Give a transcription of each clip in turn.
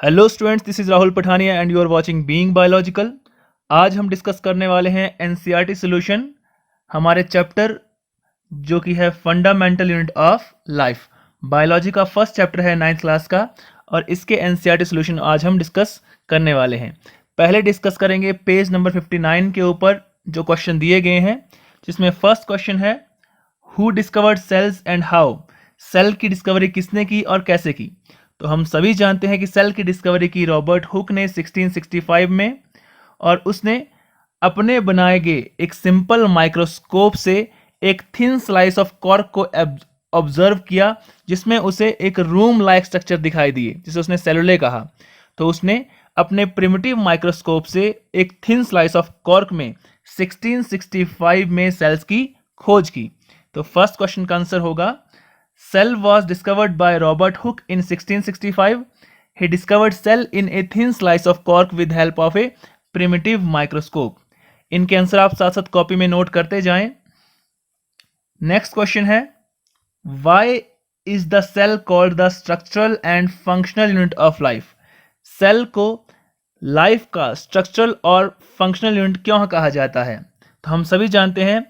Hello students, this is Rahul Pathania and you are watching being biological. आज हम discuss करने वाले हैं एनसीईआरटी सॉल्यूशन, हमारे चैप्टर जो कि है fundamental unit of life. Biology का फर्स्ट चैप्टर है 9th क्लास का और इसके एनसीईआरटी सॉल्यूशन आज हम डिस्कस करने वाले हैं। पहले डिस्कस करेंगे पेज नंबर 59 के ऊपर जो क्वेश्चन दिए गए हैं, जिसमें फर्स्ट क्वेश्चन है who discovered cells and how. Cell की डिस्कवरी किसने की और कैसे की। तो हम सभी जानते हैं कि सेल की डिस्कवरी की रॉबर्ट हुक ने 1665 में, और उसने अपने बनाए गए एक सिंपल माइक्रोस्कोप से एक थिन स्लाइस ऑफ कॉर्क को ऑब्जर्व किया, जिसमें उसे एक रूम लाइक स्ट्रक्चर दिखाई दिए, जिसे उसने सेलुले कहा। तो उसने अपने प्रिमिटिव माइक्रोस्कोप से एक थिन स्लाइस ऑफ कॉर्क में 1665 में सेल्स की खोज की। तो फर्स्ट क्वेश्चन का आंसर होगा cell was discovered by Robert Hooke in 1665. He discovered cell in a thin slice of cork with help of a primitive microscope. इनके आंसर आप साथ साथ कॉपी में नोट करते जाएं। नेक्स्ट क्वेश्चन है Why is the cell called the structural and functional unit of life? Cell को life का स्ट्रक्चरल और फंक्शनल यूनिट क्यों कहा जाता है। तो हम सभी जानते हैं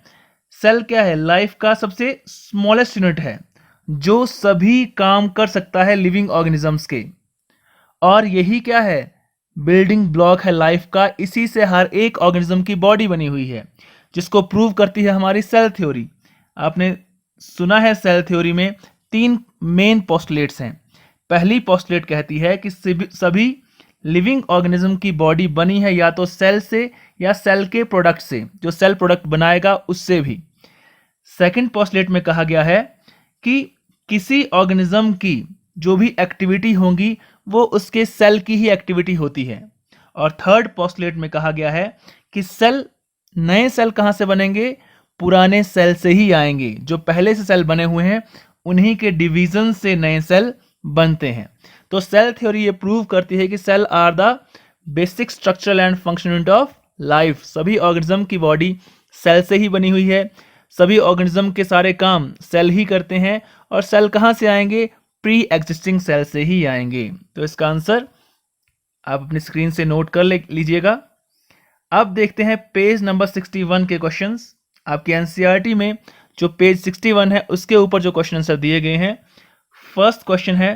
सेल क्या है, लाइफ का सबसे स्मॉलेस्ट यूनिट है जो सभी काम कर सकता है लिविंग ऑर्गेनिजम्स के, और यही क्या है, बिल्डिंग ब्लॉक है लाइफ का। इसी से हर एक ऑर्गेनिज्म की बॉडी बनी हुई है, जिसको प्रूव करती है हमारी सेल थ्योरी। आपने सुना है सेल थ्योरी में 3 मेन पोस्टुलेट्स हैं। पहली पोस्टुलेट कहती है कि सभी लिविंग ऑर्गेनिज्म की बॉडी बनी है या तो सेल से या सेल के प्रोडक्ट से, जो सेल प्रोडक्ट बनाएगा उससे भी। सेकंड पोस्टुलेट में कहा गया है कि किसी ऑर्गेनिज्म की जो भी एक्टिविटी होगी वो उसके सेल की ही एक्टिविटी होती है। और थर्ड पोस्टुलेट में कहा गया है कि सेल, नए सेल कहां से बनेंगे, पुराने सेल से ही आएंगे। जो पहले से सेल बने हुए हैं उन्हीं के डिवीजन से नए सेल बनते हैं। तो सेल थ्योरी ये प्रूव करती है कि cell are the basic structural and functional unit of life. सभी ऑर्गेनिज्म की बॉडी सेल से ही बनी हुई है, सभी ऑर्गेनिज्म के सारे काम सेल ही करते हैं, और सेल कहां से आएंगे, प्री एग्जिस्टिंग सेल से ही आएंगे। तो इसका आंसर आप अपनी स्क्रीन से नोट कर लीजिएगा। अब देखते हैं पेज नंबर 61 के क्वेश्चंस। आपके एनसीईआरटी में जो पेज 61 है उसके ऊपर जो क्वेश्चन आंसर दिए गए हैं। फर्स्ट क्वेश्चन है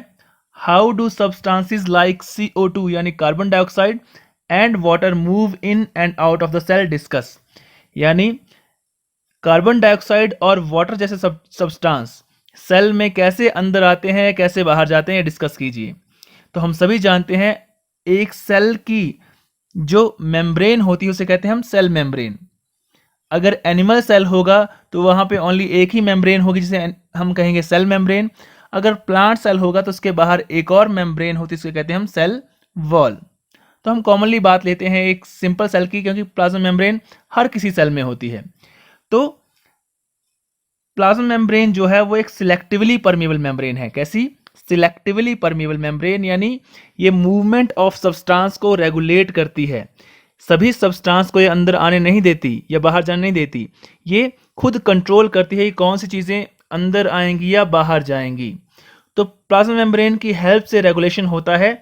how do substances like CO2 यानी carbon dioxide and water move in and out of the cell, discuss. यानी कार्बन डाइऑक्साइड और वाटर जैसे सब्सटेंस सेल में कैसे अंदर आते हैं, कैसे बाहर जाते हैं, डिस्कस कीजिए। तो हम सभी जानते हैं एक सेल की जो मेम्ब्रेन होती है उसे कहते हैं हम सेल मेम्ब्रेन। अगर एनिमल सेल होगा तो वहां पे ओनली एक ही मेम्ब्रेन होगी, जिसे हम कहेंगे सेल मेम्ब्रेन। अगर प्लांट सेल होगा तो उसके बाहर एक और मेम्ब्रेन होती है, उसे कहते हैं हम सेल वॉल। तो हम कॉमनली बात लेते हैं एक सिंपल सेल की, क्योंकि प्लाज्मा मेम्ब्रेन हर किसी सेल में होती है। तो प्लाज्मा मेम्ब्रेन जो है वो एक सिलेक्टिवली परमिएबल मेम्ब्रेन है। कैसी, सिलेक्टिवली परमिएबल मेम्ब्रेन, यानी ये मूवमेंट ऑफ सब्सटेंस को रेगुलेट करती है। सभी सब्सटेंस को ये अंदर आने नहीं देती या बाहर जाने नहीं देती, ये खुद कंट्रोल करती है कि कौन सी चीजें अंदर आएंगी या बाहर जाएंगी। तो प्लाज्मा मेम्ब्रेन की हेल्प से रेगुलेशन होता है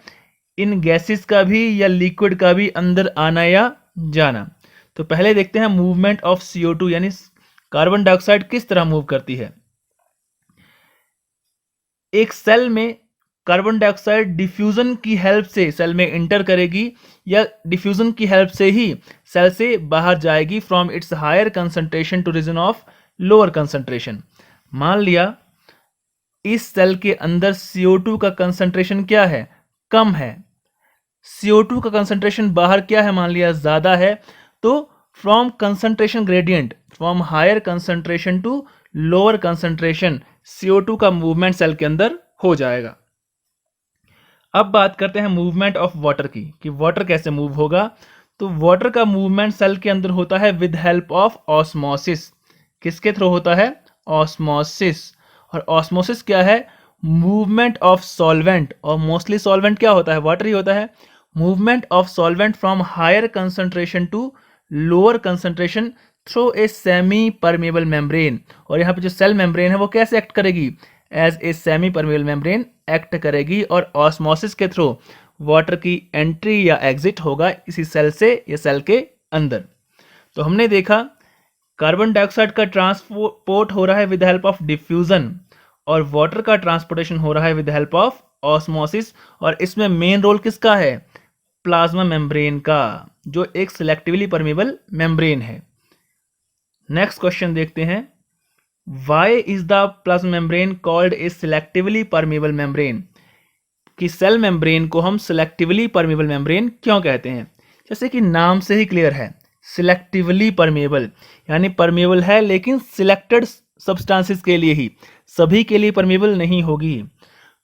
इन गैसेस का भी या लिक्विड का भी अंदर आना या जाना। तो पहले देखते हैं मूवमेंट ऑफ CO2 यानी कार्बन डाइऑक्साइड किस तरह मूव करती है। एक सेल में कार्बन डाइऑक्साइड डिफ्यूजन की हेल्प से सेल में इंटर करेगी या डिफ्यूजन की हेल्प से ही सेल से बाहर जाएगी from its higher concentration to region of lower concentration. मान लिया इस सेल के अंदर CO2 का कंसंट्रेशन क्या है, कम है। CO2 का कंसंट्रेशन बाहर क्या है, मान लिया ज्यादा है। तो from concentration gradient, from higher concentration to lower concentration, CO2 का मूवमेंट सेल के अंदर हो जाएगा। अब बात करते हैं मूवमेंट ऑफ वाटर की, कि वाटर कैसे मूव होगा। तो वाटर का मूवमेंट सेल के अंदर होता है विद हेल्प ऑफ ऑस्मोसिस। किसके थ्रू होता है, ऑस्मोसिस। और ऑस्मोसिस क्या है, मूवमेंट ऑफ सॉल्वेंट, और मोस्टली सॉल्वेंट क्या होता है, वाटर ही होता है। Movement of solvent from higher concentration to lower concentration through a semi permeable membrane. और यहाँ पे जो सेल मेम्ब्रेन है वो कैसे एक्ट करेगी, as a semi permeable membrane act करेगी, और ऑस्मोसिस के थ्रू वाटर की एंट्री या एग्जिट होगा किसी सेल से या सेल के अंदर। तो हमने देखा कार्बन डाइऑक्साइड का ट्रांसपोर्ट हो रहा है विद हेल्प ऑफ डिफ्यूजन और वाटर का ट्रांसपोर्टेशन हो रहा है विद हेल्प ऑफ ऑस्मोसिस, और इसमें मेन रोल किसका है? प्लाज्मा मेम्ब्रेन का, जो एक सिलेक्टिवली परमेबल मेम्ब्रेन है। नेक्स्ट क्वेश्चन देखते हैं, why is the plasma membrane called a selectively permeable membrane? कि सेल मेम्ब्रेन को हम सिलेक्टिवली परमेबल मेम्ब्रेन क्यों कहते हैं? जैसे कि नाम से ही क्लियर है, सिलेक्टिवली परमेबल यानी परमेबल है लेकिन सिलेक्टेड सब्सटेंसेस के लिए ही, सभी के लिए परमेबल नहीं होगी।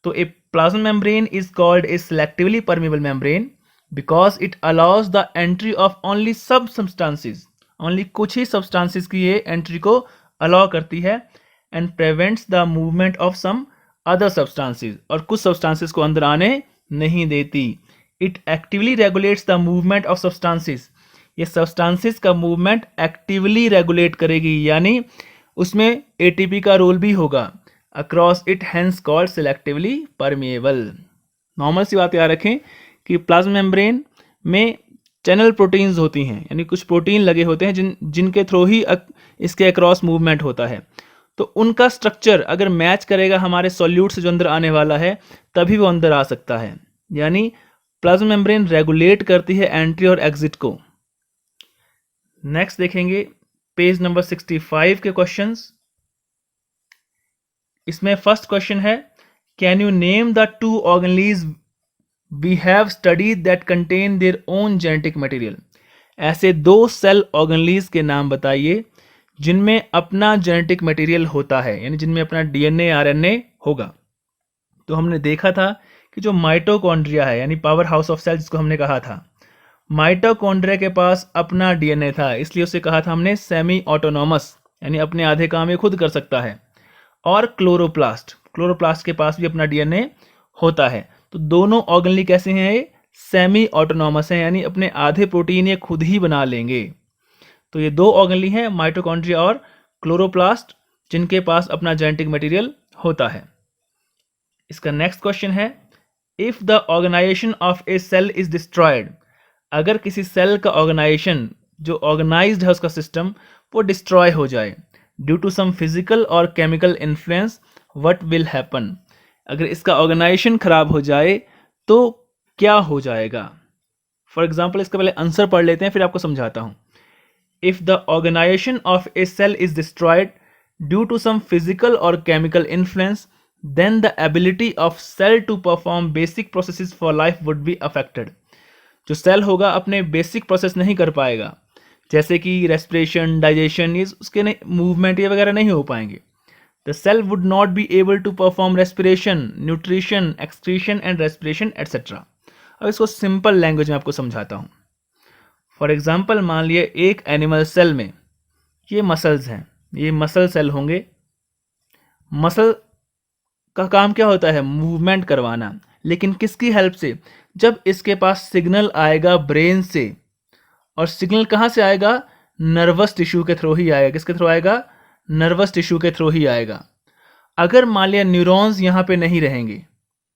तो a plasma membrane is called a selectively permeable membrane because it allows the entry of only sub substances, only कुछ ही सब्सटेंसेस की ये एंट्री को अलाउ करती है, and prevents the movement of some other substances, और कुछ सब्सटेंसेस को अंदर आने नहीं देती। It actively regulates the movement of substances, ये सब्सटेंसेस का मूवमेंट एक्टिवली रेगुलेट करेगी, यानी उसमें एटीपी का रोल भी होगा। Across it hence called selectively permeable. Normal सी बात याद रखें कि प्लाज्मा मेम्ब्रेन में चैनल प्रोटीन्स होती हैं, यानी कुछ प्रोटीन लगे होते हैं जिनके थ्रू ही इसके अक्रॉस मूवमेंट होता है। तो उनका स्ट्रक्चर अगर मैच करेगा हमारे सॉल्यूट से जो अंदर आने वाला है, तभी वो अंदर आ सकता है। यानी प्लाज्मा मेम्ब्रेन रेगुलेट करती है एंट्री और एग्जिट को। नेक्स्ट देखेंगे पेज नंबर 65 के क्वेश्चंस। इसमें फर्स्ट क्वेश्चन है, can you name the 2 organelles we have studied that contain their own genetic material? ऐसे 2 सेल ऑर्गेनेल्स के नाम बताइए जिनमें अपना जेनेटिक मटेरियल होता है, यानी जिनमें अपना डीएनए आरएनए होगा। तो हमने देखा था कि जो माइटोकॉन्ड्रिया है, यानी पावर हाउस ऑफ सेल जिसको हमने कहा था, माइटोकॉन्ड्रिया के पास अपना डीएनए था, इसलिए उसे कहा था हमने सेमी ऑटोनॉमस, यानी अपने आधे काम ये खुद कर सकता है। और क्लोरोप्लास्ट के पास भी अपना डीएनए होता है। तो दोनों ऑर्गेनेल कैसे हैं? ये सेमी ऑटोनॉमस हैं, यानी अपने आधे प्रोटीन ये खुद ही बना लेंगे। तो ये 2 ऑर्गेनेल हैं, माइटोकॉन्ड्रिया और क्लोरोप्लास्ट, जिनके पास अपना जेनेटिक मटेरियल होता है। इसका नेक्स्ट क्वेश्चन है, if the organisation of a cell is destroyed, अगर किसी सेल का ऑर्गेनाइजेशन जो ऑर्गेनाइज्ड है उसका सिस्टम वो डिस्ट्रॉय हो जाए ड्यू टू सम फिजिकल और chemical influence, what will happen? अगर इसका ऑर्गेनाइजेशन खराब हो जाए तो क्या हो जाएगा? फॉर एग्जाम्पल इसका पहले आंसर पढ़ लेते हैं, फिर आपको समझाता हूं। If the organization of a cell is destroyed due to some physical or chemical influence, then the ability of cell to perform basic processes for life would be affected. जो सेल होगा अपने बेसिक प्रोसेस नहीं कर पाएगा, जैसे कि respiration, digestion, ये उसके मूवमेंट ये वगैरह नहीं हो पाएंगे। The cell would not be able to perform respiration, nutrition, excretion and respiration etcetera. अब इसको सिंपल लैंग्वेज में आपको समझाता हूँ। फॉर एग्जाम्पल मान लिए एक एनिमल सेल में ये मसल्स हैं, ये मसल सेल होंगे। मसल का काम क्या होता है? मूवमेंट करवाना, लेकिन किसकी हेल्प से? जब इसके पास सिग्नल आएगा ब्रेन से, और सिग्नल कहाँ से आएगा? नर्वस टिश्यू के थ्रू ही आएगा। किसके थ्रू आएगा? नर्वस टिश्यू के थ्रू ही आएगा। अगर मान लिया न्यूरॉन्स यहाँ पे नहीं रहेंगे,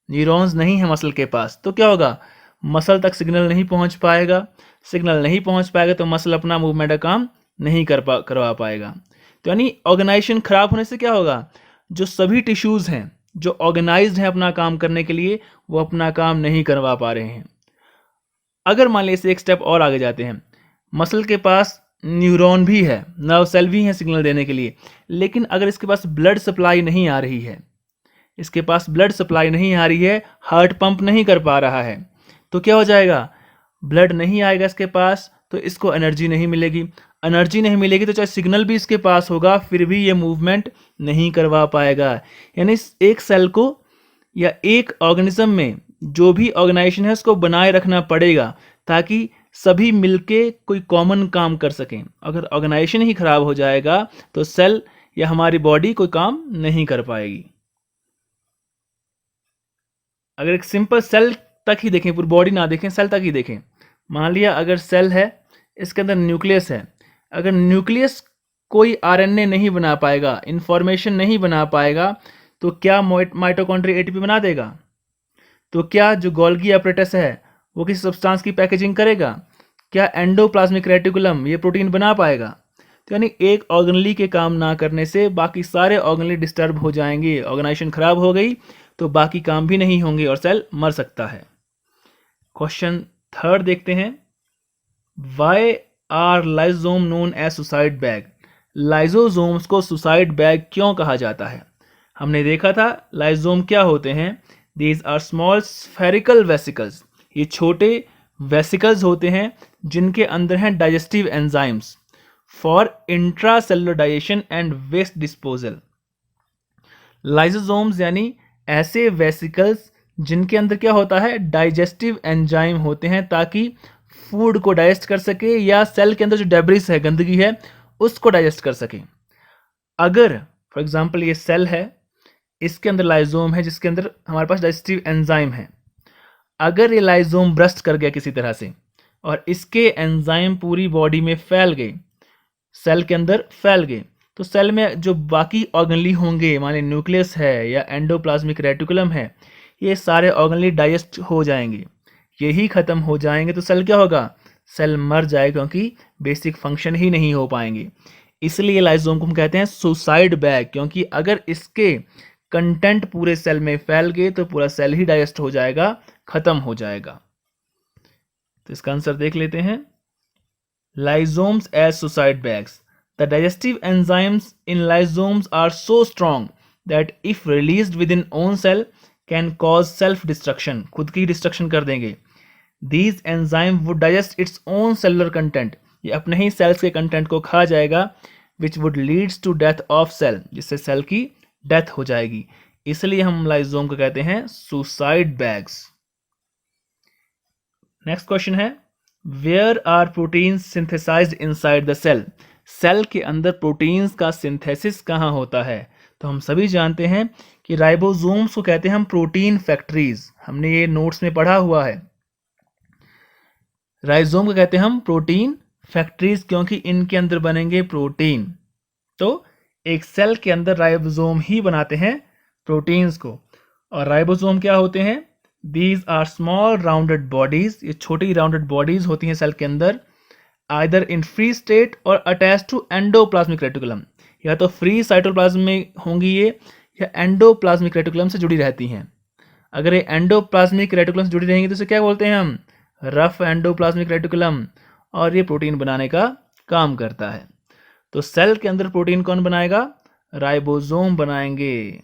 न्यूरॉन्स नहीं है मसल के पास, तो क्या होगा? मसल तक सिग्नल नहीं पहुँच पाएगा। सिग्नल नहीं पहुँच पाएगा तो मसल अपना मूवमेंट का काम नहीं करवा पाएगा। तो यानी ऑर्गेनाइजेशन खराब होने से क्या होगा? जो सभी टिश्यूज़ हैं जो ऑर्गेनाइज्ड हैं अपना काम करने के लिए, वो अपना काम नहीं करवा पा रहे हैं। अगर मान लीजिए एक स्टेप और आगे जाते हैं, मसल के पास न्यूरॉन भी है, नर्व सेल भी हैं सिग्नल देने के लिए, लेकिन अगर इसके पास ब्लड सप्लाई नहीं आ रही है, इसके पास ब्लड सप्लाई नहीं आ रही है, हार्ट पंप नहीं कर पा रहा है, तो क्या हो जाएगा? ब्लड नहीं आएगा इसके पास तो इसको एनर्जी नहीं मिलेगी। एनर्जी नहीं मिलेगी तो चाहे सिग्नल भी इसके पास होगा फिर भी ये मूवमेंट नहीं करवा पाएगा। यानी एक सेल को या एक ऑर्गेनिज्म में जो भी ऑर्गेनाइजेशन है उसको बनाए रखना पड़ेगा ताकि सभी मिलके कोई कॉमन काम कर सकें। अगर ऑर्गेनाइजेशन ही खराब हो जाएगा तो सेल या हमारी बॉडी कोई काम नहीं कर पाएगी। अगर एक सिंपल सेल तक ही देखें, पूरी बॉडी ना देखें, सेल तक ही देखें। मान लिया अगर सेल है, इसके अंदर न्यूक्लियस है, अगर न्यूक्लियस कोई आरएनए नहीं बना पाएगा, इंफॉर्मेशन नहीं बना पाएगा, तो क्या माइटोकॉन्ड्रिया एटीपी बना देगा? तो क्या जो गोल्गी एपरेटस है वो किसी सब्सटेंस की पैकेजिंग करेगा? क्या एंडोप्लाज्मिक रेटिकुलम ये प्रोटीन बना पाएगा? तो यानी एक ऑर्गेनली के काम ना करने से बाकी सारे ऑर्गेनली डिस्टर्ब हो जाएंगे, ऑर्गेनाइजेशन खराब हो गई तो बाकी काम भी नहीं होंगे और सेल मर सकता है। क्वेश्चन थर्ड देखते हैं, why are lysosome known as suicide bag? Lysosomes को सुसाइड बैग क्यों कहा जाता है? हमने देखा था लाइजोम क्या होते हैं, these are small spherical vesicles, ये छोटे वेसिकल्स होते हैं जिनके अंदर हैं digestive enzymes for intracellular digestion and waste disposal. Lysosomes यानी ऐसे वेसिकल्स जिनके अंदर क्या होता है, डाइजेस्टिव एंजाइम होते हैं ताकि फूड को डाइजेस्ट कर सके या सेल के अंदर जो डेब्रिस है, गंदगी है, उसको डाइजेस्ट कर सके। अगर फॉर एग्जांपल ये सेल है, इसके अंदर लाइजोम है जिसके अंदर हमारे पास डाइजेस्टिव एंजाइम है, अगर ये लाइजोम ब्रस्ट कर गया किसी तरह से और इसके एंजाइम पूरी बॉडी में फैल गए, सेल के अंदर फैल गए, तो सेल में जो बाकी ऑर्गेनली होंगे, मान लीजिए न्यूक्लियस है या एंडोप्लाज्मिक रेटिकुलम है, ये सारे ऑर्गेनली डाइजेस्ट हो जाएंगे, यही खत्म हो जाएंगे तो सेल क्या होगा, सेल मर जाएगा क्योंकि बेसिक फंक्शन ही नहीं हो पाएंगे। इसलिए लाइजोम को हम कहते हैं सुसाइड बैग, क्योंकि अगर इसके कंटेंट पूरे सेल में फैल गए तो पूरा सेल ही डाइजेस्ट हो जाएगा, खत्म हो जाएगा। तो इसका आंसर देख लेते हैं, lysomes as suicide bags. The digestive enzymes in lysomes are so strong that if released within own cell can cause self-destruction. खुद की डिस्ट्रक्शन कर देंगे. These enzymes would digest its own cellular content. ये अपने ही sales के content को खा जाएगा, which would leads to death of cell. जिससे सेल की डेथ हो जाएगी. इसलिए हम लाइजोम को कहते हैं सुसाइड बैग्स। नेक्स्ट क्वेश्चन है, where are proteins synthesised inside the cell? Cell के अंदर प्रोटीन्स का सिंथेसिस कहाँ होता है? तो हम सभी जानते हैं कि राइबोसोम्स को कहते हैं हम प्रोटीन फैक्ट्रीज, हमने ये नोट्स में पढ़ा हुआ है। राइजोम को कहते हैं हम प्रोटीन फैक्ट्रीज क्योंकि इनके अंदर बनेंगे प्रोटीन। तो एक सेल के अंदर राइबोसोम ही बनाते हैं प्रोटीन्स को। और राइबोसोम क्या होते हैं? These are small rounded bodies, ये छोटी राउंडेड बॉडीज होती हैं सेल के अंदर, आइदर इन फ्री स्टेट और अटैच टू एंडोप्लाज्मिक रेटिकुलम, या तो फ्री साइटोप्लाज्म में होंगी ये या एंडोप्लाज्मिक रेटिकुलम से जुड़ी रहती हैं। अगर ये एंडोप्लाज्मिक रेटिकुलम से जुड़ी रहेंगी तो इसे क्या बोलते हैं हम? रफ एंडोप्लाज्मिक रेटिकुलम, और ये प्रोटीन बनाने का काम करता है। तो सेल के अंदर प्रोटीन कौन बनाएगा? राइबोसोम बनाएंगे।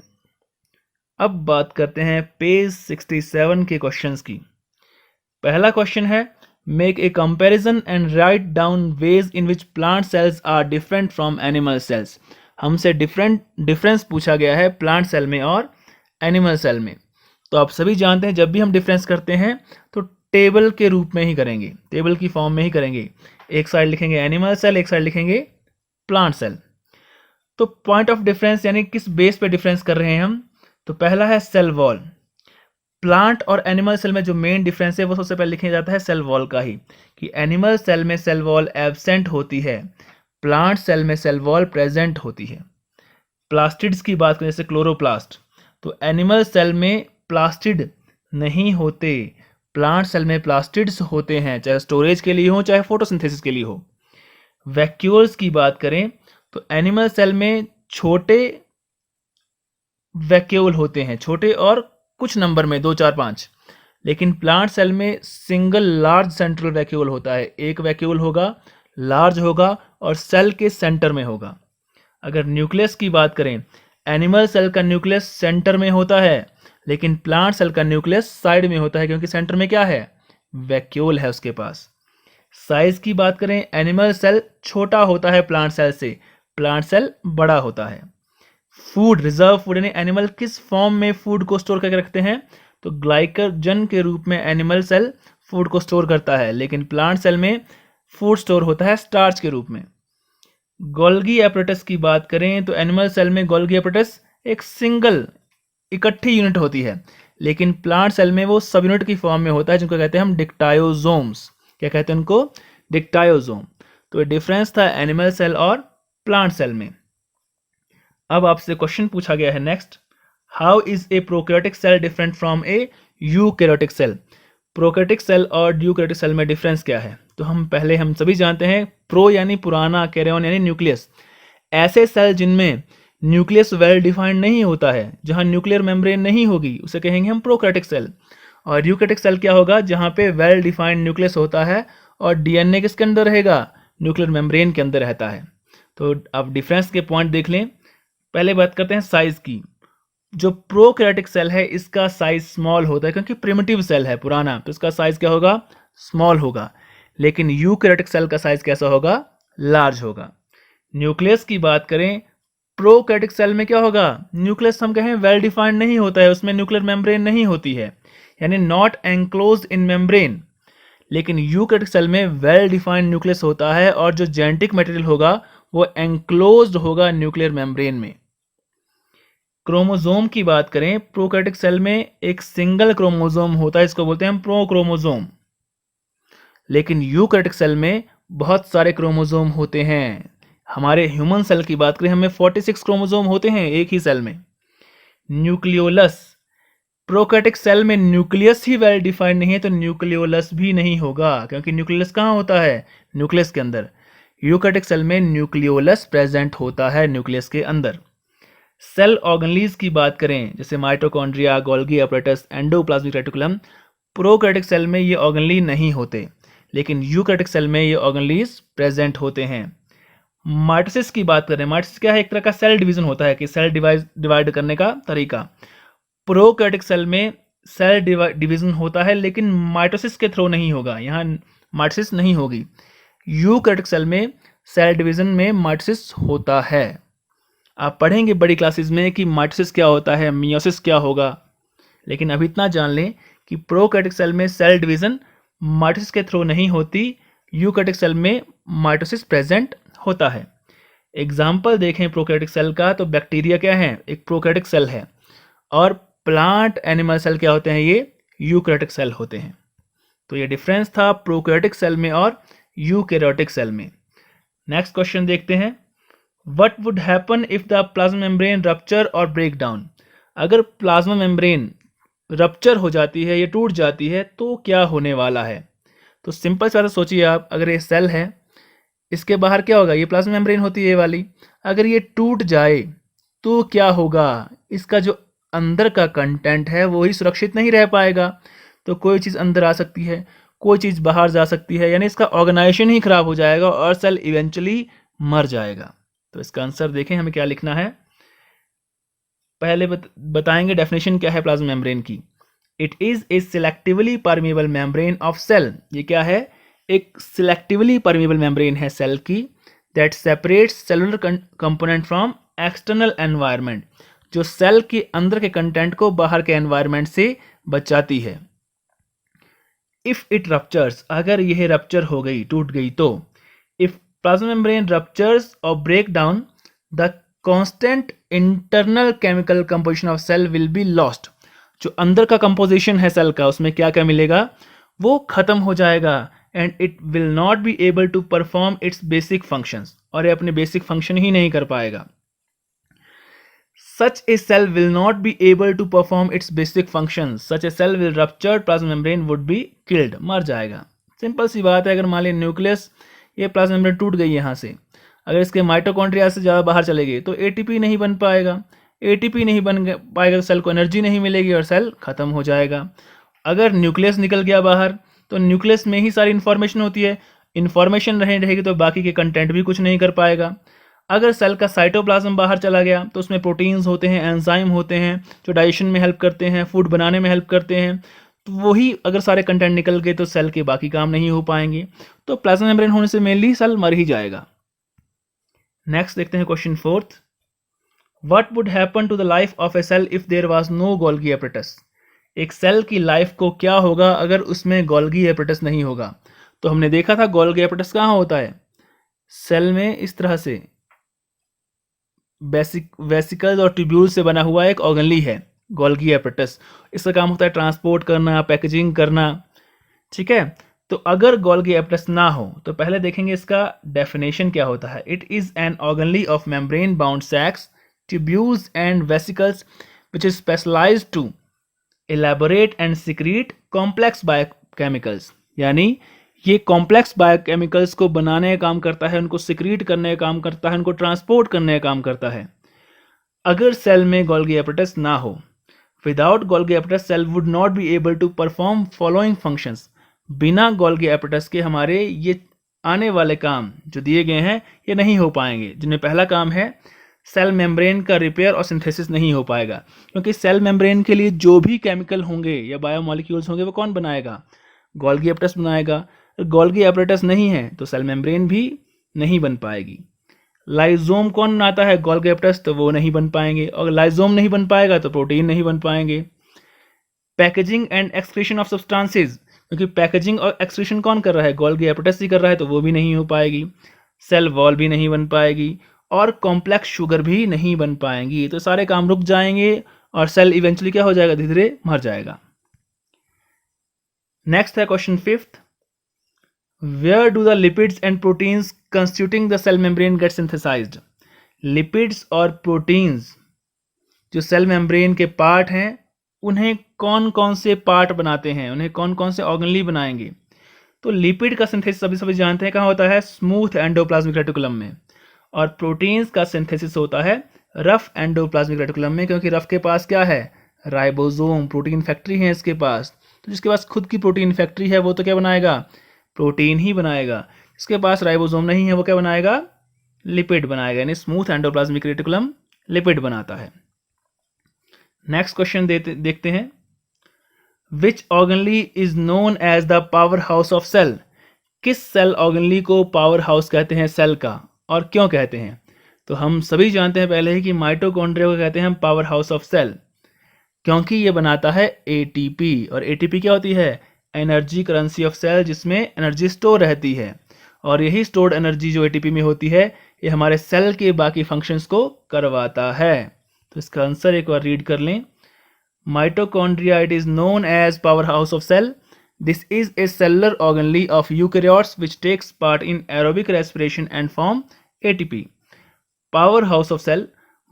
अब बात करते हैं पेज 67 के क्वेश्चंस की। पहला क्वेश्चन है, make a comparison and write down ways in which plant cells are different from animal cells. हमसे डिफरेंस पूछा गया है प्लांट सेल में और एनिमल सेल में। तो आप सभी जानते हैं जब भी हम डिफरेंस करते हैं तो टेबल के रूप में ही करेंगे, टेबल की फॉर्म में ही करेंगे। एक साइड लिखेंगे एनिमल सेल, एक साइड लिखेंगे प्लांट सेल। तो पॉइंट ऑफ डिफरेंस यानी किस बेस पे डिफरेंस कर रहे हैं हम? तो पहला है सेल वॉल। प्लांट और एनिमल सेल में जो मेन डिफरेंस है वो सबसे पहले लिखा जाता है सेल वॉल का ही, कि एनिमल सेल में सेल वॉल एब्सेंट होती है, प्लांट सेल में सेल वॉल प्रेजेंट होती है। प्लास्टिड्स की बात करें जैसे क्लोरोप्लास्ट, तो एनिमल सेल में प्लास्टिड नहीं होते, प्लांट सेल में प्लास्टिड्स होते हैं, चाहे स्टोरेज के लिए हो चाहे फोटोसिंथेसिस के लिए हो। वैक्यूल्स की बात करें तो एनिमल सेल में छोटे वैक्यूल होते हैं, छोटे और कुछ नंबर में 2, 4, 5, लेकिन प्लांट सेल में सिंगल लार्ज सेंट्रल वैक्यूल होता है, एक वैक्यूल होगा, लार्ज होगा और सेल के सेंटर में होगा। अगर न्यूक्लियस की बात करें, एनिमल सेल का न्यूक्लियस सेंटर में होता है, लेकिन प्लांट सेल का न्यूक्लियस साइड में होता है क्योंकि सेंटर में क्या है? वैक्यूल है उसके पास। साइज की बात करें, एनिमल सेल छोटा होता है प्लांट सेल से, प्लांट सेल बड़ा होता है। फूड, रिजर्व फूड यानी एनिमल किस फॉर्म में फूड को स्टोर करके रखते हैं? तो ग्लाइकोजन के रूप में एनिमल सेल फूड को स्टोर करता है, लेकिन प्लांट सेल में फूड स्टोर होता है स्टार्च के रूप में। गोल्गी एपरेटस की बात करें तो एनिमल सेल में गोल्गी एपरेटस एक सिंगल इकट्ठी यूनिट होती है, लेकिन प्लांट सेल में वो सब यूनिट की फॉर्म में होता है जिनको कहते हैं हम डिक्टायोजोम्स। क्या कहते हैं उनको? डिक्टायोजोम। तो डिफरेंस था एनिमल सेल और प्लांट सेल में। अब आपसे क्वेश्चन पूछा गया है next, how is a prokaryotic cell different from a eukaryotic cell. Prokaryotic cell और यूकैरियोटिक सेल में डिफरेंस क्या है? तो हम सभी जानते हैं, प्रो यानी पुराना, कैरियन यानी न्यूक्लियस। ऐसे सेल जिनमें न्यूक्लियस वेल डिफाइंड नहीं होता है, जहां न्यूक्लियर मेम्ब्रेन नहीं होगी, उसे कहेंगे हम प्रोकैरियोटिक सेल। और यूकैरियोटिक सेल क्या होगा? जहां पे वेल डिफाइंड न्यूक्लियस होता है और डीएनए किसके अंदर रहेगा? न्यूक्लियर मेम्ब्रेन के अंदर रहता है। तो अब डिफरेंस के पॉइंट देख लें। पहले बात करते हैं साइज की। जो प्रोकैरियोटिक सेल है इसका साइज स्मॉल होता है, क्योंकि प्रिमिटिव सेल है, पुराना, तो इसका साइज क्या होगा? स्मॉल होगा। लेकिन यूकैरियोटिक सेल का साइज कैसा होगा? लार्ज होगा। न्यूक्लियस की बात करें, प्रोकैरियोटिक सेल में क्या होगा? न्यूक्लियस हम कहें वेल डिफाइंड नहीं होता है, उसमें न्यूक्लियर मेम्ब्रेन नहीं होती है, यानी नॉट एंक्लोज्ड इन मेम्ब्रेन। लेकिन यूकैरियोटिक सेल में वेल डिफाइंड न्यूक्लियस होता है और जो जेनेटिक मटेरियल होगा वो एंक्लोज्ड होगा न्यूक्लियर मेम्ब्रेन में। क्रोमोसोम की बात करें, प्रोकैरियोटिक सेल में एक सिंगल क्रोमोसोम होता है, इसको बोलते हैं हम प्रोक्रोमोसोम। लेकिन यूकैरियोटिक सेल में बहुत सारे क्रोमोसोम होते हैं। हमारे ह्यूमन सेल की बात करें, हमें 46 क्रोमोसोम होते हैं एक ही सेल में। न्यूक्लियोलस, प्रोकैरियोटिक सेल में न्यूक्लियस ही वेल डिफाइंड नहीं है, तो न्यूक्लियोलस भी नहीं होगा, क्योंकि न्यूक्लियस कहाँ होता है? न्यूक्लियस के अंदर। यूकैरियोटिक सेल में न्यूक्लियोलस प्रेजेंट होता है न्यूक्लियस के अंदर। सेल ऑर्गेनलीज की बात करें, जैसे mitochondria, Golgi apparatus, endoplasmic reticulum, prokaryotic cell में ये ऑर्गेनली नहीं होते, लेकिन यूकैरियोटिक सेल में ये ऑर्गेनलीज प्रेजेंट होते हैं। माइटोसिस की बात करें, माइटोसिस क्या है? एक तरह का सेल डिवीजन होता है, कि सेल डिवाइड करने का तरीका। प्रोकैरियोटिक सेल में सेल डिवीजन होता है, लेकिन माइटोसिस के थ्रू नहीं होगा, यहाँ माइटोसिस नहीं होगी। यूकैरियोटिक सेल में सेल डिवीजन में माइटोसिस होता है। आप पढ़ेंगे बड़ी क्लासेस में कि माइटोसिस क्या होता है, मियोसिस क्या होगा, लेकिन अभी इतना जान लें कि प्रोकैरियोटिक सेल में सेल डिवीजन माइटोसिस के थ्रू नहीं होती, यूकैरियोटिक सेल में माइटोसिस प्रेजेंट होता है। एग्जाम्पल देखें प्रोकैरियोटिक सेल का, तो बैक्टीरिया क्या है? एक प्रोकैरियोटिक सेल है। और प्लांट एनिमल सेल क्या होते हैं? ये यूकैरियोटिक सेल होते हैं। तो ये डिफरेंस था प्रोकैरियोटिक सेल में और यूकैरियोटिक सेल में। नेक्स्ट क्वेश्चन देखते हैं। What would happen if the plasma membrane rupture or break down? अगर प्लाज्मा मेम्ब्रेन रप्चर हो जाती है या टूट जाती है तो क्या होने वाला है? तो सिंपल सा सोचिए आप, अगर ये सेल है, इसके बाहर क्या होगा? ये प्लाज्मा मेम्ब्रेन होती है ये वाली। अगर ये टूट जाए तो क्या होगा? इसका जो अंदर का कंटेंट है वो ही सुरक्षित नहीं रह पाएगा, तो कोई चीज़ अंदर आ सकती है, कोई चीज़ बाहर जा सकती है, यानी इसका ऑर्गेनाइजेशन ही खराब हो जाएगा और सेल इवेंचुअली मर जाएगा। तो इसका आंसर देखें, हमें क्या लिखना है। पहले बताएंगे डेफिनेशन क्या है प्लाज्मा मेम्ब्रेन की। It is a selectively permeable membrane of cell. ये क्या है? एक सिलेक्टिवली परमिएबल मेम्ब्रेन है सेल की, that separates cellular component from external environment, जो सेल के अंदर के कंटेंट को बाहर के एनवायरनमेंट से बचाती है। इफ इट रप्चर्स, अगर यह रप्चर हो गई, टूट गई, तो if plasma membrane ruptures or break down, the constant internal chemical composition of cell will be lost. जो अंदर का कंपोजिशन है सेल का, उसमें क्या क्या मिलेगा? वो खत्म हो जाएगा। And it will not be able to perform its basic functions, और ये अपने बेसिक फंक्शन ही नहीं कर पाएगा। Such a cell will not be able to perform its basic functions. Such a cell will rupture, plasma membrane would be killed. मर जाएगा। Simple सी बात है, अगर मान लीजिए न्यूक्लियस, ये प्लाज्मा मेम्ब्रेन टूट गई यहाँ से, अगर इसके माइटोकॉन्ड्रिया से ज़्यादा बाहर चले गए तो एटीपी नहीं बन पाएगा। एटीपी नहीं बन पाएगा तो सेल को एनर्जी नहीं मिलेगी और सेल खत्म हो जाएगा। अगर न्यूक्लियस निकल गया बाहर, तो न्यूक्लियस में ही सारी इन्फॉर्मेशन होती है, इन्फॉर्मेशन रहेगी तो बाकी के कंटेंट भी कुछ नहीं कर पाएगा। अगर सेल का साइटोप्लाज्म बाहर चला गया तो उसमें प्रोटीन्स होते हैं, एंजाइम होते हैं, जो डाइजेशन में हेल्प करते हैं, फूड बनाने में हेल्प करते हैं, तो वही अगर सारे कंटेंट निकल गए तो सेल के बाकी काम नहीं हो पाएंगे। तो प्लाज्मा मेम्ब्रेन होने से मेनली सेल मर ही जाएगा। नेक्स्ट देखते हैं question 4th। What would happen to the life of a cell if there was no Golgi apparatus? एक सेल की लाइफ को क्या होगा अगर उसमें गोल्गी एपरेटस नहीं होगा? तो हमने देखा था गोल्गी एपरेटस कहाँ होता है? सेल में इस तरह से वेसिकल्स और ट्यूब्यूल से बना हुआ एक ऑर्गेनली है गोल्गी एपरेटस। इसका काम होता है ट्रांसपोर्ट करना, पैकेजिंग करना, ठीक है। तो अगर गोल्गी एपरेटस ना हो तो पहले देखेंगे इसका डेफिनेशन क्या होता है। It is an organelle of membrane bound sacs, tubules and vesicles which is specialised to elaborate and secrete complex biochemicals, यानी ये कॉम्प्लेक्स बायोकेमिकल्स को बनाने का काम करता है, उनको सिक्रीट करने का काम करता है, उनको ट्रांसपोर्ट करने का काम करता है। अगर सेल में गोल्गी एपरेटस ना हो, without Golgi apparatus cell would not be able to perform following functions. बिना गोल्गी एपरेटस के हमारे ये आने वाले काम जो दिए गए हैं ये नहीं हो पाएंगे, जिनमें पहला काम है सेल मेम्ब्रेन का रिपेयर और सिंथेसिस नहीं हो पाएगा, क्योंकि सेल मेम्ब्रेन के लिए जो भी केमिकल होंगे या बायोमोलिक्यूल्स होंगे वो कौन बनाएगा? गोल्गी एपरेटस बनाएगा। गोल्गी एपरेटस नहीं है तो सेल मेम्ब्रेन भी नहीं बन पाएगी। लाइजोम कौन बनाता है? गोल्गी एपरेटस, तो वो नहीं बन पाएंगे, और लाइजोम नहीं बन पाएगा तो प्रोटीन नहीं बन पाएंगे। Packaging and excretion of substances, क्योंकि पैकेजिंग और एक्सक्रीशन कौन कर रहा है? गोल्गी एपरेटस ही कर रहा है, तो वो भी नहीं हो पाएगी। सेल वॉल भी नहीं बन पाएगी और कॉम्प्लेक्स शुगर भी नहीं बन पाएंगी, तो सारे काम रुक जाएंगे और सेल इवेंचुअली क्या हो जाएगा? धीरे धीरे मर जाएगा। नेक्स्ट है question 5th, where do the lipids and proteins constituting the cell membrane get synthesised? Lipids और प्रोटीन्स जो सेल मेम्ब्रेन के पार्ट हैं उन्हें कौन कौन से पार्ट बनाते हैं, उन्हें कौन कौन से ऑर्गेनली बनाएंगे? तो लिपिड का सिंथेसिस सभी जानते हैं कहाँ होता है? स्मूथ एंडोप्लाज्मिक रेटिकुलम में। और प्रोटीन्स का सिंथेसिस होता है रफ एंडोप्लाज्मिक रेटिकुलम में, क्योंकि रफ के पास क्या है? राइबोसोम, प्रोटीन फैक्ट्री है इसके पास। तो जिसके पास खुद की प्रोटीन फैक्ट्री है वो तो क्या बनाएगा? प्रोटीन ही बनाएगा। जिसके पास राइबोसोम नहीं है वो क्या बनाएगा? लिपिड बनाएगा, यानी स्मूथ एंडोप्लाज्मिक रेटिकुलम लिपिड बनाता है। नेक्स्ट क्वेश्चन देखते हैं, which organelle is known as the power house of cell? किस सेल ऑर्गेनली को पावर हाउस कहते हैं सेल का, और क्यों कहते हैं? तो हम सभी जानते हैं पहले ही कि माइटोकॉन्ड्रिया को कहते हैं हम पावर हाउस ऑफ सेल, क्योंकि ये बनाता है एटीपी। और एटीपी क्या होती है? एनर्जी करेंसी ऑफ सेल, जिसमें एनर्जी स्टोर रहती है। और यही स्टोर्ड एनर्जी जो एटीपी में होती है ये हमारे सेल के बाकी फंक्शंस को करवाता है। तो इसका आंसर एक बार रीड कर लें, mitochondria it is known as power house of cell. This is a cellular organelle of eukaryotes which takes part in aerobic respiration and form ATP. Powerhouse of cell.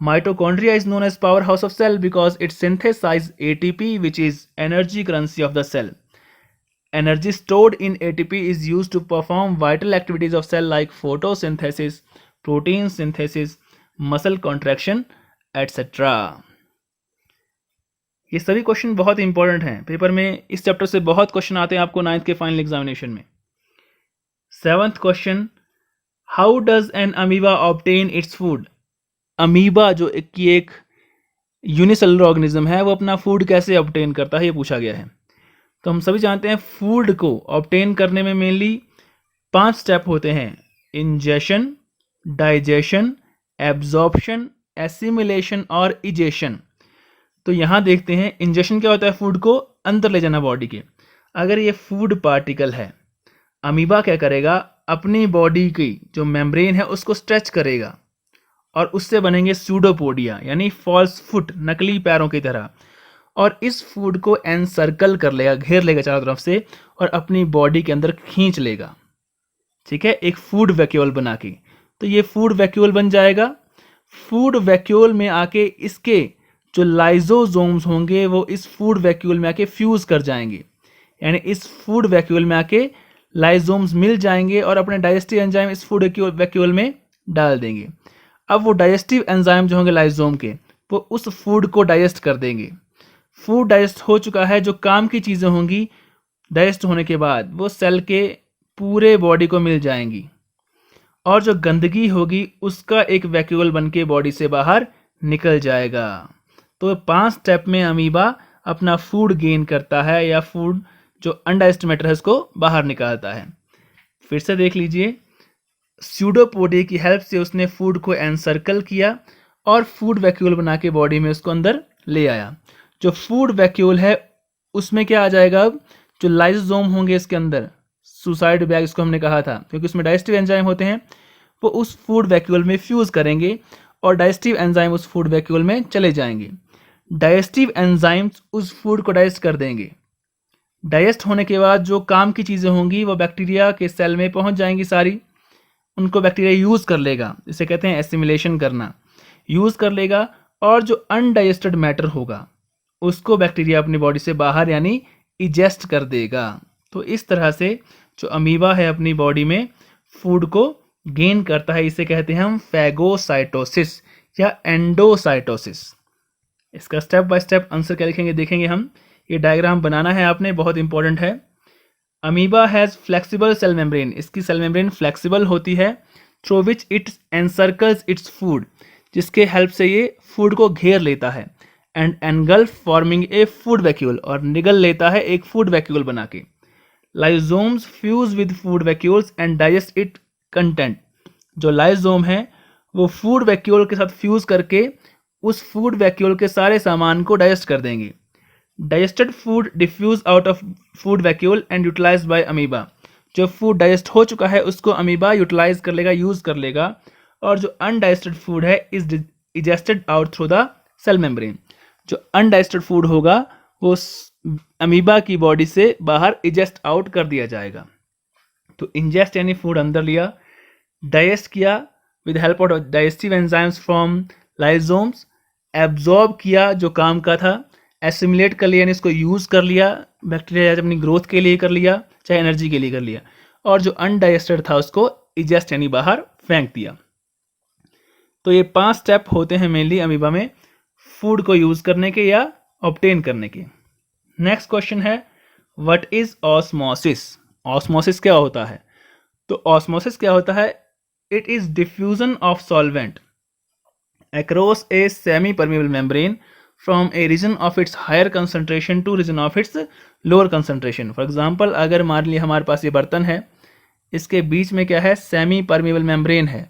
Mitochondria is known as powerhouse of cell because it synthesizes ATP, which is energy currency of the cell. Energy stored in ATP is used to perform vital activities of cell like photosynthesis, protein synthesis, muscle contraction, etc. ये सभी question बहुत important हैं paper में। इस chapter से बहुत question आते हैं आपको 9th के फाइनल एग्जामिनेशन में। 7th question, how does N amoeba obtain its food? Amoeba जो एक यूनिसेलुलर ऑर्गेनिज्म है वो अपना फूड कैसे ऑब्टेन करता है ये पूछा गया है। तो हम सभी जानते हैं फूड को ऑब्टेन करने में मेनली 5 स्टेप होते हैं, इंजेशन, डाइजेशन, एब्जॉर्प्शन, एसिमिलेशन और इजेशन। तो यहाँ देखते हैं इंजेक्शन क्या होता है? फूड को अंदर ले जाना बॉडी के। अगर ये फूड पार्टिकल है, अमीबा क्या करेगा? अपनी बॉडी की जो मेम्ब्रेन है उसको स्ट्रेच करेगा और उससे बनेंगे सूडोपोडिया, यानी फॉल्स फुट, नकली पैरों की तरह। और इस फूड को एनसर्कल कर लेगा, घेर लेगा चारों तरफ से और अपनी बॉडी के अंदर खींच लेगा। ठीक है, एक फूड वैक्यूल बना के। तो ये फूड वैक्यूल बन जाएगा। फूड वैक्यूल में आके इसके जो लाइजोसोम्स होंगे वो इस फूड वैक्यूल में आके फ्यूज कर जाएंगे, यानी इस फूड वैक्यूल में आके लाइजोम्स मिल जाएंगे और अपने डाइजेस्टिव एंजाइम इस फूड वैक्यूल में डाल देंगे। अब वो डाइजेस्टिव एंजाइम जो होंगे लाइजोम के वो उस फूड को डाइजेस्ट कर देंगे। फूड डाइजेस्ट हो चुका है, जो काम की चीज़ें होंगी डाइजेस्ट होने के बाद वो सेल के पूरे बॉडी को मिल जाएंगी और जो गंदगी होगी उसका एक वैक्यूल बन के बॉडी से बाहर निकल जाएगा। तो 5 स्टेप में अमीबा अपना फूड गेन करता है या फूड जो अनडाइजेस्टेड मैटर है उसको बाहर निकालता है। फिर से देख लीजिए, सूडोपोडिया की हेल्प से उसने फूड को एनसर्कल किया और फूड वैक्यूल बना के बॉडी में उसको अंदर ले आया। जो फूड वैक्यूल है उसमें क्या आ जाएगा? अब जो लाइसोसोम होंगे इसके अंदर, सुसाइड बैग इसको हमने कहा था क्योंकि उसमें डाइजेस्टिव एंजाइम होते हैं, वो उस फूड वैक्यूल में फ्यूज करेंगे और डाइजेस्टिव एंजाइम उस फूड वैक्यूल में चले जाएंगे। डाइजेस्टिव एंजाइम्स उस फूड को डाइजेस्ट कर देंगे। डाइजेस्ट होने के बाद जो काम की चीज़ें होंगी वो बैक्टीरिया के सेल में पहुंच जाएंगी सारी, उनको बैक्टीरिया यूज़ कर लेगा, इसे कहते हैं एसिमिलेशन करना, यूज़ कर लेगा। और जो अनडाइजेस्टेड मैटर होगा उसको बैक्टीरिया अपनी बॉडी से बाहर यानी इजेस्ट कर देगा। तो इस तरह से जो अमीबा है अपनी बॉडी में फूड को गेन करता है, इसे कहते हैं हम फैगोसाइटोसिस या एंडोसाइटोसिस। इसका स्टेप बाय स्टेप आंसर क्या लिखेंगे देखेंगे हम। ये डायग्राम बनाना है आपने, बहुत इंपॉर्टेंट है। Amoeba has flexible cell membrane, इसकी सेल मेम्ब्रेन फ्लेक्सिबल होती है, through which it encircles its food, जिसके हेल्प से ये फूड को घेर लेता है, and engulf forming a food vacuole, और निगल लेता है एक फूड वैक्यूल बना के। Lysosomes fuse with food vacuoles and digest it content, जो लाइजोम है वो फूड वैक्यूल के साथ फ्यूज करके उस फूड वैक्यूल के सारे सामान को डाइजेस्ट कर देंगे। Digested food diffuse out of food vacuole and utilise by amoeba, जो फूड डाइजेस्ट हो चुका है उसको अमीबा यूटिलाइज कर लेगा, यूज कर लेगा, और जो अनडाइजेस्टेड फूड है is egested out through the cell membrane, जो अनडाइजेस्टेड फूड होगा वो अमीबा की बॉडी से बाहर इजेस्ट आउट कर दिया जाएगा। तो इंजेस्ट यानी फूड अंदर लिया, डाइजेस्ट किया with help of digestive enzymes from लाइजोम्स, absorb किया जो काम का था, एसिमुलेट कर लिया यानी इसको यूज़ कर लिया, बैक्टीरिया अपनी ग्रोथ के लिए कर लिया चाहे एनर्जी के लिए कर लिया, और जो अनडाइजेस्टेड था उसको इजेस्ट यानी बाहर फेंक दिया। तो ये 5 स्टेप होते हैं मेनली अमीबा में फूड को यूज़ करने के या ऑब्टेन करने के। नेक्स्ट क्वेश्चन है व्हाट इज ऑस्मोसिस। ऑस्मोसिस क्या होता है? तो ऑस्मोसिस क्या होता है? It is diffusion of solvent across a semi-permeable membrane from a region of its higher concentration to region of its lower concentration. For example, अगर मान लिया हमारे पास ये बर्तन है, इसके बीच में क्या है? सेमी परमेबल मेम्ब्रेन है,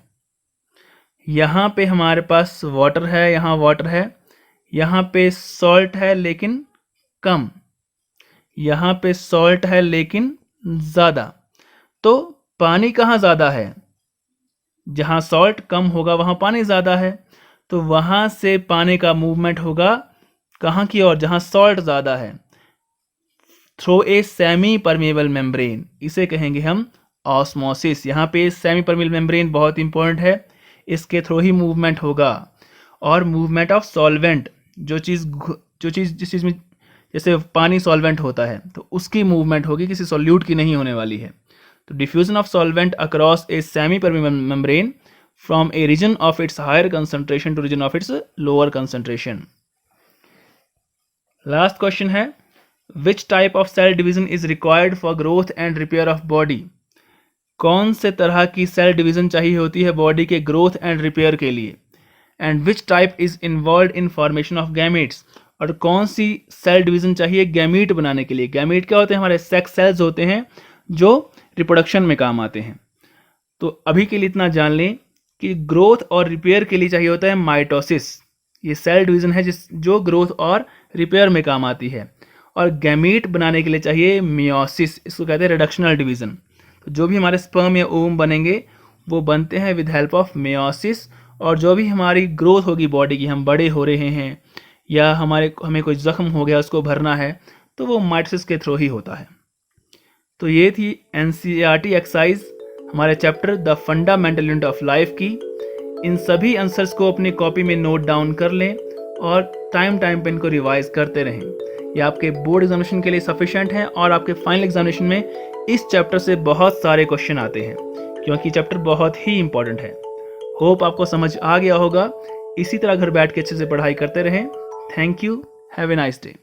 यहाँ पे हमारे पास वाटर है, यहाँ वाटर है, यहाँ पे सॉल्ट है लेकिन कम, यहाँ पे सॉल्ट है लेकिन ज़्यादा। तो पानी कहाँ ज़्यादा है? जहाँ सॉल्ट कम होगा वहाँ पानी ज़्यादा है, तो वहाँ से पानी का मूवमेंट होगा कहाँ की ओर? जहाँ सॉल्ट ज़्यादा है, through a semi permeable membrane, इसे कहेंगे हम ऑस्मोसिस। यहाँ पे सेमी परमेबल मेम्ब्रेन बहुत इंपॉर्टेंट है, इसके थ्रू ही मूवमेंट होगा। और मूवमेंट ऑफ सॉल्वेंट, जिस चीज़ में जैसे पानी सॉल्वेंट होता है तो उसकी मूवमेंट होगी, किसी सॉल्यूट की नहीं होने वाली है। तो diffusion of solvent across A semi permeable membrane from a region of its higher concentration to region of its lower concentration. Last question है which type of cell division is required for growth and repair of body? कौन से तरह की cell division चाहिए होती है body के growth and repair के लिए? And which type is involve in formation of gametes, और कौन सी सेल डिवीजन चाहिए गैमीट बनाने के लिए? गैमीट क्या होते हैं? हमारे सेक्स सेल्स होते हैं जो रिप्रोडक्शन में काम आते हैं। तो अभी के लिए इतना जान लें कि ग्रोथ और रिपेयर के लिए चाहिए होता है माइटोसिस, ये सेल डिवीजन है जो ग्रोथ और रिपेयर में काम आती है। और गैमीट बनाने के लिए चाहिए मियोसिस, इसको कहते हैं रिडक्शनल डिवीजन। तो जो भी हमारे स्पर्म या ओवम बनेंगे वो बनते हैं विद हेल्प ऑफ मियोसिस, और जो भी हमारी ग्रोथ होगी बॉडी की, हम बड़े हो रहे हैं या हमें कोई जख्म हो गया उसको भरना है, तो वो माइटोसिस के थ्रू ही होता है। तो ये थी एनसीईआरटी एक्सरसाइज हमारे chapter the fundamental unit of life की। इन सभी आंसर्स को अपनी कॉपी में नोट डाउन कर लें और टाइम पे इनको रिवाइज करते रहें। ये आपके बोर्ड एग्जामिनेशन के लिए सफिशिएंट हैं, और आपके फाइनल एग्जामिनेशन में इस चैप्टर से बहुत सारे क्वेश्चन आते हैं, क्योंकि चैप्टर बहुत ही इंपॉर्टेंट है। होप आपको समझ आ गया होगा। इसी तरह घर बैठ के अच्छे से पढ़ाई करते रहें। Thank you, have a nice day.